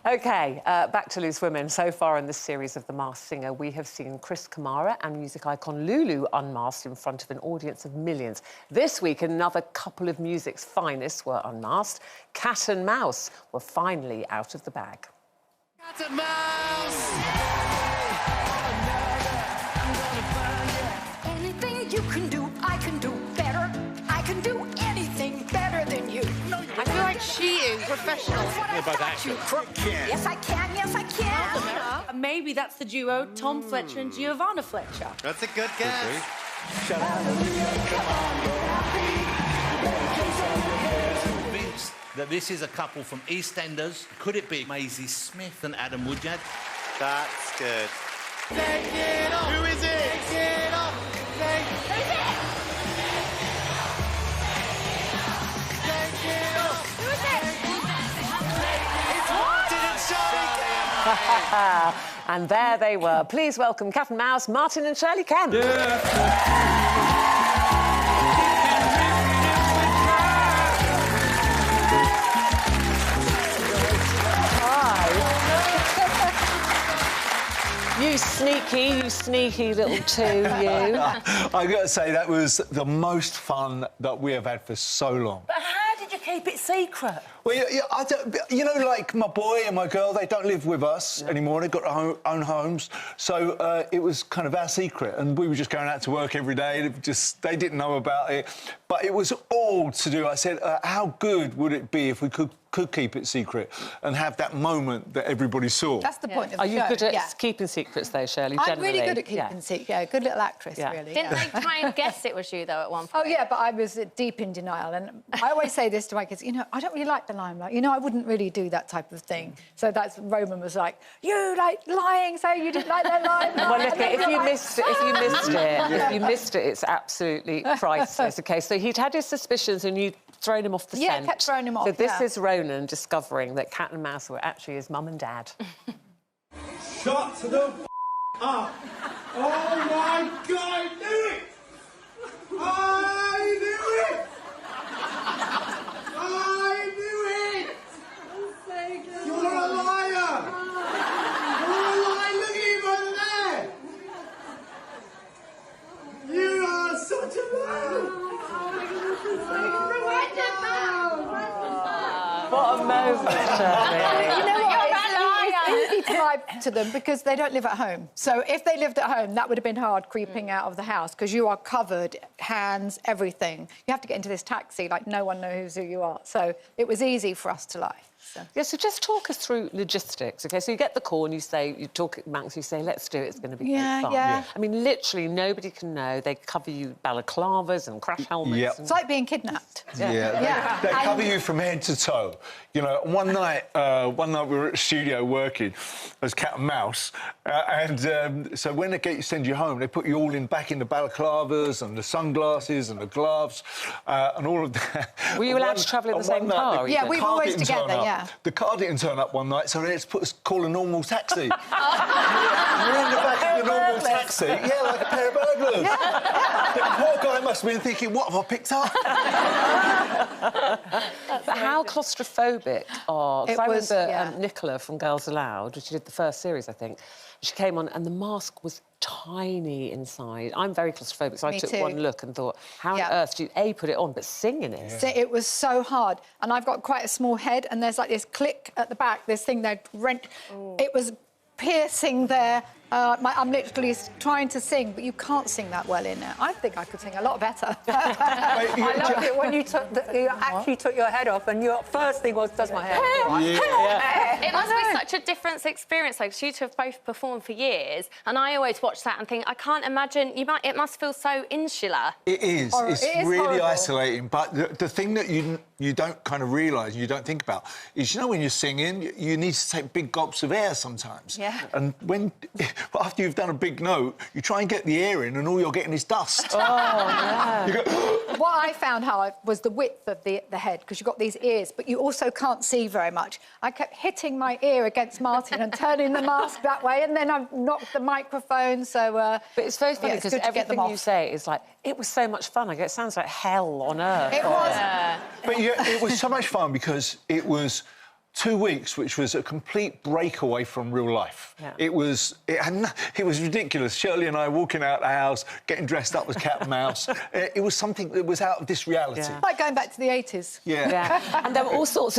OK, back to Loose Women. So far in this series of The Masked Singer, we have seen Chris Kamara and music icon Lulu unmasked in front of an audience of millions. This week, another couple of music's finest were unmasked. Cat and Mouse were finally out of the bag. Cat and Mouse! Anything you can do, I can do better. I can do anything better than you. I feel like she is professional. What you crook. Yes, I can. Yes, I can. Maybe that's the duo Tom Fletcher and Giovanna Fletcher. That's a good guess. Convinced that this is a couple from EastEnders. Could it be Maisie Smith and Adam Woodyard? That's good. Take it off. Who is it? Take it off. Who's it? Take it off. Who is it? It's Martin and Shirlie. And there they were. Please welcome Cat and Mouse, Martin and Shirlie Kemp. You sneaky little two, you. I've got to say, that was the most fun that we have had for so long. But how did you keep it secret? Well, I don't, you know, like my boy and my girl, they don't live with us anymore. They've got their own homes. So it was kind of our secret. And we were just going out to work every day. They didn't know about it. But it was all to do. I said, how good would it be if we could keep it secret and have that moment that everybody saw? That's the point of the Are you show. good at keeping secrets, though, Shirlie, I'm generally? really good at keeping secrets. Yeah, good little actress, really. Didn't they try and guess it was you, though, at one point? Oh, yeah, but I was deep in denial. And I always say this to my kids, you know, I don't really like the limelight. You know, I wouldn't really do that type of thing. So that's Roman was like, you like lying, saying you didn't like their limelight. Well, look, if you missed it, it's absolutely priceless. OK, so he'd had his suspicions and you'd thrown him off the scent. Yeah, kept throwing him off, So this is Ronan discovering that Cat and Mouse were actually his mum and dad. Shut the up! Oh my God, I knew it! I knew it! I knew it! You're a liar! You're a liar! Look at him over there! You are such a liar! What a moment, Shirlie. You know what? It's easy to lie to them because they don't live at home. So if they lived at home, that would have been hard creeping out of the house because you are covered, hands, everything. You have to get into this taxi like no one knows who you are. So it was easy for us to lie. So. Yeah, so just talk us through logistics, OK? So you get the call and you talk at Max, you say, let's do it, it's going to be great fun. Yeah. I mean, literally, nobody can know. They cover you balaclavas and crash helmets. Yep. It's like being kidnapped. Yeah. They cover you from head to toe. You know, one night we were at the studio working as Cat and Mouse, so when they send you home, they put you all back in the balaclavas and the sunglasses and the gloves and all of that. Were you allowed to travel in the same car? Yeah, we were always together, yeah. The car didn't turn up one night, so they had to call a normal taxi. We're in the back of the normal taxi, like a pair of burglars. The poor guy must have been thinking, what have I picked up? But how claustrophobic are... Because I was, remember Nicola from Girls Aloud, which she did the first series, I think. She came on and the mask was tiny inside. I'm very claustrophobic, so I took one look and thought, how on earth do you, A, put it on, but sing in it? So it was so hard. And I've got quite a small head, and there's like this click at the back, this thing they'd rent. It was piercing there. I'm literally trying to sing, but you can't sing that well in it. I think I could sing a lot better. I loved it when you actually took your head off and your first thing was, does my hair? It must be such a different experience, like, you two have both performed for years, and I always watch that and think, I can't imagine, it must feel so insular. It is. It's really horrible. isolating, but the thing that you don't kind of realise, you don't think about, is, you know, when you're singing, you need to take big gulps of air sometimes. Yeah. And but after you've done a big note, you try and get the air in and all you're getting is dust. Oh, yeah. You go... What I found was the width of the head, because you've got these ears, but you also can't see very much. I kept hitting my ear against Martin and turning the mask that way, and then I knocked the microphone, so... But it's very funny, because everything you say is like, it was so much fun. Like, it sounds like hell on earth. It was. But yeah, it was so much fun because it was 2 weeks, which was a complete breakaway from real life. Yeah. It was ridiculous. Shirley and I walking out the house, getting dressed up as cat and mouse. It was something that was out of this reality. Yeah. Like going back to the 80s. Yeah. And there were all sorts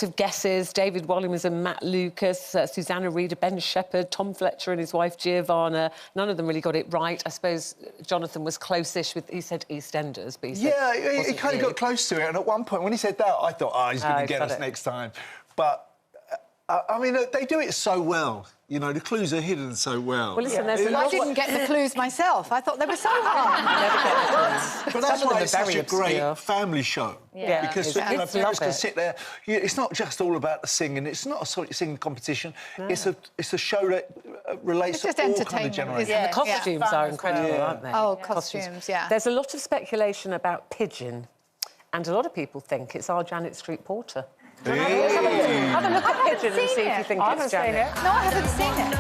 of guesses. David Walliams and Matt Lucas, Susanna Reeder, Ben Shepherd, Tom Fletcher and his wife Giovanna. None of them really got it right. I suppose Jonathan was close-ish with, he said EastEnders, but he said... Yeah, he kind of got close to it, and at one point, when he said that, I thought, oh, he's going to get us next time. But, I mean, they do it so well. You know, the clues are hidden so well. Well, listen, I didn't get the clues myself. I thought they were so hard. But that's why it's such a great family show. Yeah. Because, you know, parents can sit there... It's not just all about the singing. It's not a singing competition. No. It's a show that relates to all kind of generations. Yeah. The costumes are incredible, aren't they? Oh, costumes, yeah. There's a lot of speculation about Pigeon, and a lot of people think it's our Janet Street Porter. Have a look at Pigeon and see if you think it's Janet. No, I haven't seen it.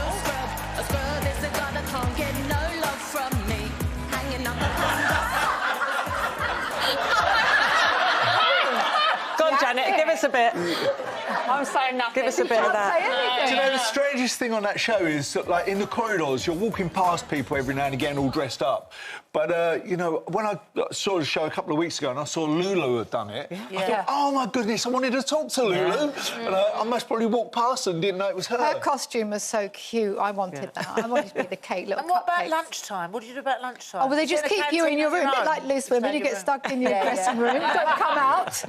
Go on, Janet, give us a bit. I'm saying nothing. Give us a bit of that. Do you know, the strangest thing on that show is that, like, in the corridors, you're walking past people every now and again all dressed up. But, you know, when I saw the show a couple of weeks ago and I saw Lulu had done it, I thought, oh, my goodness, I wanted to talk to Lulu. And I must probably walk past and didn't know it was her. Her costume was so cute. I wanted that. I wanted to be the cake, little And what about cupcakes. lunchtime? What do you do about lunchtime? Oh, well, they just keep you in your room. A bit like loose women. You get stuck in your dressing room. Don't come out.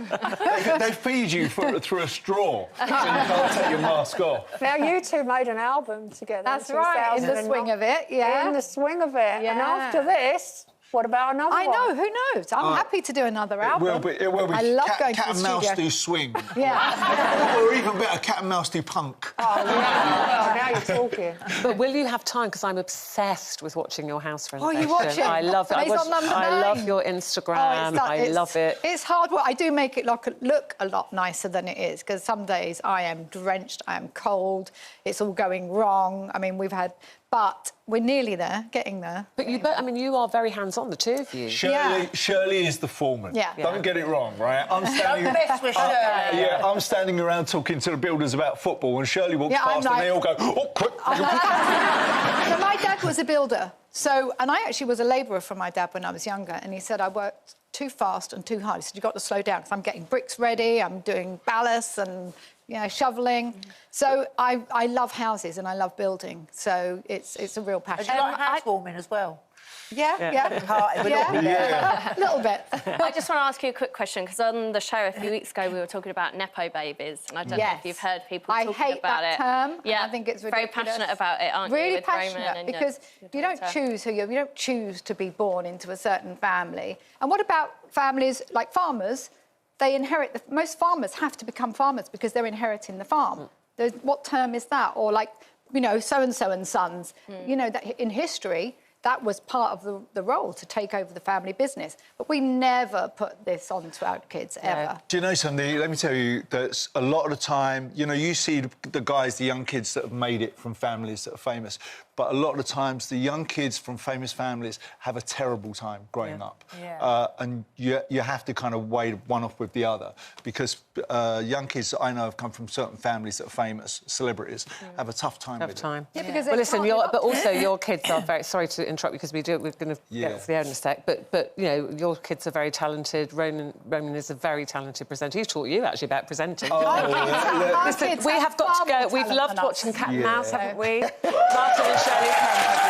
They feed you through a straw, so you can't take your mask off. Now, you two made an album together. That's right, in the swing of it, yeah. In the swing of it. Yeah. And after this, what about another one? I know, who knows? I'm happy to do another album. It will be. I love going to Cat the and mouse studio. do swing. Yeah. Or even better, cat and mouse do punk. Oh, yeah. Now you're talking. But will you have time? Because I'm obsessed with watching your house renovation. Oh, you watch it? I love it. It's on number 9. I love your Instagram. I love it. It's hard work. I do make it look a lot nicer than it is, because some days I am drenched, I am cold, it's all going wrong. I mean, but we're nearly there, getting there. But you are very hands-on, the two of you. Shirley is the foreman. Yeah. Don't get it wrong, right? I'm standing... Don't mess with Shirley. Yeah, I'm standing around talking to the builders about football, and Shirley walks past and they all go, oh, quick. So my dad was a builder, and I actually was a labourer for my dad when I was younger, and he said I worked too fast and too hard. He said, you've got to slow down, because I'm getting bricks ready, I'm doing ballast and, you know, shoveling. So I love houses and I love building, so it's a real passion. Do you like housewarming as well? Yeah. A little bit. I just want to ask you a quick question, because on the show a few weeks ago we were talking about Nepo-babies, and I don't know if you've heard people talking about it. I hate that term. Yeah, I think it's very passionate passionate about it, aren't you? Really with passionate, Roman and because you don't choose you don't choose to be born into a certain family. And what about families like farmers? They inherit. Most farmers have to become farmers because they're inheriting the farm. What term is that? Or like, you know, so-and-so and sons. You know, that in history, that was part of the role, to take over the family business. But we never put this on to our kids, ever. Do you know something? Let me tell you that a lot of the time, you know, you see the young kids that have made it from families that are famous, but a lot of the times the young kids from famous families have a terrible time growing up. And you have to kind of weigh one off with the other, because young kids that I know have come from certain families that are famous, celebrities, have a tough time with it. Yeah, because well, listen, but also your kids are very... Sorry to interrupt you, because we're going to get to the end in a sec, but, you know, your kids are very talented. Roman is a very talented presenter. He's taught you, actually, about presenting. Listen, we have got to go. We've loved watching Cat and Mouse, haven't we? Martin and Shirlie Kemp.